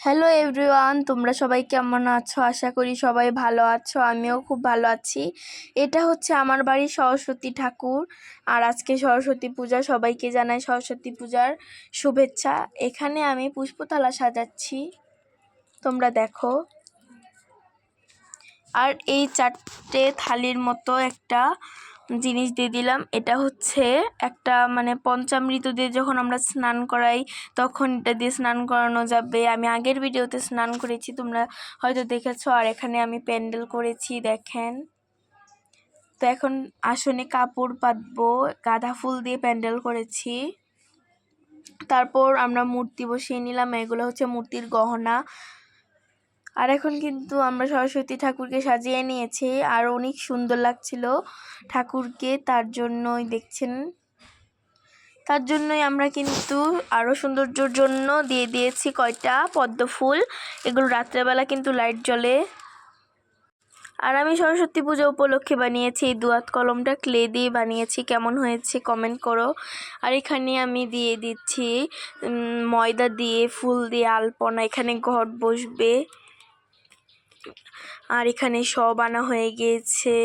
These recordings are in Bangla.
হ্যালো এভরিওয়ান, তোমরা সবাই কেমন আছো? আশা করি সবাই ভালো আছো। আমিও খুব ভালো আছি। এটা হচ্ছে আমার বাড়ির সরস্বতী ঠাকুর, আর আজকে সরস্বতী পূজা। সবাইকে জানাই সরস্বতী পূজার শুভেচ্ছা। এখানে আমি পুষ্পতলা সাজাচ্ছি, তোমরা দেখো। আর এই 4টে থালির মতো একটা জিনিস দিয়ে দিলাম। এটা হচ্ছে একটা পঞ্চামৃত দিয়ে যখন আমরা স্নান করাই তখন এটা দিয়ে স্নান করানো যাবে। আমি আগের ভিডিওতে স্নান করেছি, তোমরা হয়তো দেখেছো। আর এখানে আমি প্যান্ডেল করেছি, দেখেন। তো এখন আসনে কাপড় পাতবো, গাঁদা ফুল দিয়ে প্যান্ডেল করেছি। তারপর আমরা মূর্তি বসিয়ে নিলাম। এগুলো হচ্ছে মূর্তির গহনা। আর এখন কিন্তু আমরা সরস্বতী ঠাকুরকে সাজিয়ে নিয়েছি, আর অনেক সুন্দর লাগছিল ঠাকুরকে। তার জন্যই দেখছেন, তার জন্যই আমরা কিন্তু আরও সৌন্দর্যের জন্য দিয়ে দিয়েছি কয়টা পদ্ম ফুল। এগুলো রাত্রেবেলা কিন্তু লাইট জ্বলে। আর আমি সরস্বতী পূজা উপলক্ষে বানিয়েছি এই দুয়াত কলমটা, ক্লে দিয়ে বানিয়েছি। কেমন হয়েছে কমেন্ট করো। আর এখানে আমি দিয়ে দিচ্ছি ময়দা দিয়ে, ফুল দিয়ে আলপনা। এখানে ঘট বসবে। আর এখানে সব আনা হয়ে গিয়েছে।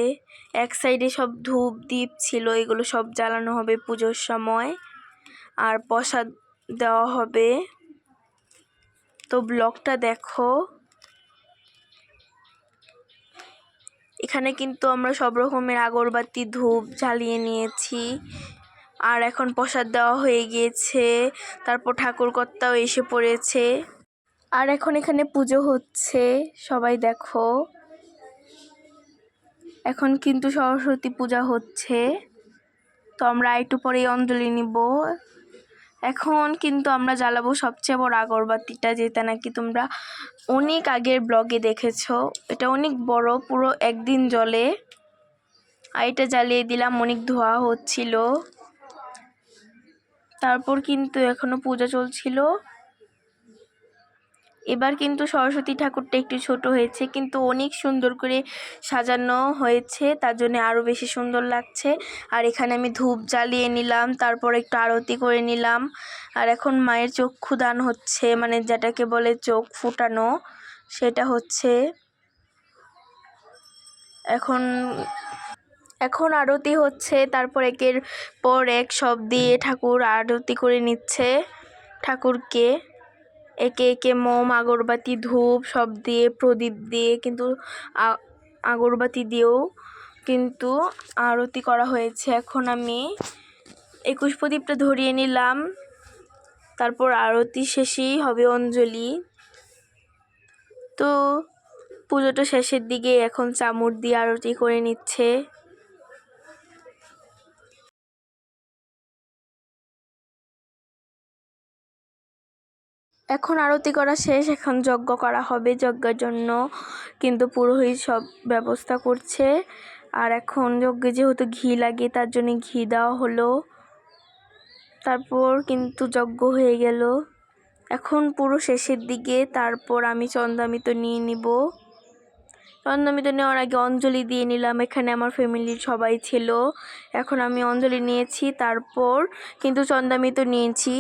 এক সাইডে সব ধূপ দ্বীপ ছিল, এগুলো সব জ্বালানো হবে পুজোর সময়। আর প্রসাদ দেওয়া হবে। তো ব্লগটা দেখো। এখানে কিন্তু আমরা সব রকমের আগরবাতি ধূপ জ্বালিয়ে নিয়েছি। আর এখন প্রসাদ দেওয়া হয়ে গিয়েছে। তারপর ঠাকুরকর্তাও এসে পড়েছে। আর এখন এখানে পুজো হচ্ছে, সবাই দেখো। এখন কিন্তু সরস্বতী পূজা হচ্ছে। তো আমরা একটু পরেই অঞ্জলি নিব। এখন কিন্তু আমরা জ্বালাবো সবচেয়ে বড় আগরবাতিটা, যেটা নাকি তোমরা অনেক আগের ব্লগে দেখেছো। এটা অনেক বড়, পুরো একদিন জ্বলে। আর এটা জ্বালিয়ে দিলাম, অনেক ধোঁয়া হচ্ছিল। তারপর কিন্তু এখনো পূজা চলছিল। এবার কিন্তু সরস্বতী ঠাকুরটা একটু ছোট হয়েছে, কিন্তু অনেক সুন্দর করে সাজানো হয়েছে, তার জন্য আরও বেশি সুন্দর লাগছে। আর এখানে আমি ধূপ জ্বালিয়ে নিলাম, তারপর একটু আরতি করে নিলাম। আর এখন মায়ের চক্ষুদান হচ্ছে, যেটাকে বলে চোখ ফুটানো, সেটা হচ্ছে। এখন আরতি হচ্ছে। তারপর একের পর এক সব দিয়ে ঠাকুর আরতি করে নিচ্ছে ঠাকুরকে। একে একে মোম, আগরবাতি, ধূপ সব দিয়ে, প্রদীপ দিয়ে, কিন্তু আগরবাতি দিয়েও কিন্তু আরতি করা হয়েছে। এখন আমি 21 প্রদীপটা ধরিয়ে নিলাম। তারপর আরতি শেষেই হবে অঞ্জলি। তো পুজোটা শেষের দিকে, এখন চামড় দিয়ে আরতি করে নিচ্ছে। এখন আরতি করা শেষ, এখন যজ্ঞ করা হবে। যজ্ঞের জন্য কিন্তু পুরোহিত সব ব্যবস্থা করছে। আর এখন যজ্ঞে যেহেতু ঘি লাগে, তার জন্য ঘি দেওয়া হলো। তারপর কিন্তু যজ্ঞ হয়ে গেল। এখন পুরো শেষের দিকে। তারপর আমি চন্দ্রামৃত নিয়ে নিব। চন্দ্রামৃত নেওয়ার আগে অঞ্জলি দিয়ে নিলাম। এখানে আমার ফ্যামিলির সবাই ছিল। এখন আমি অঞ্জলি নিয়েছি, তারপর কিন্তু চন্দ্রামৃত নিয়েছি।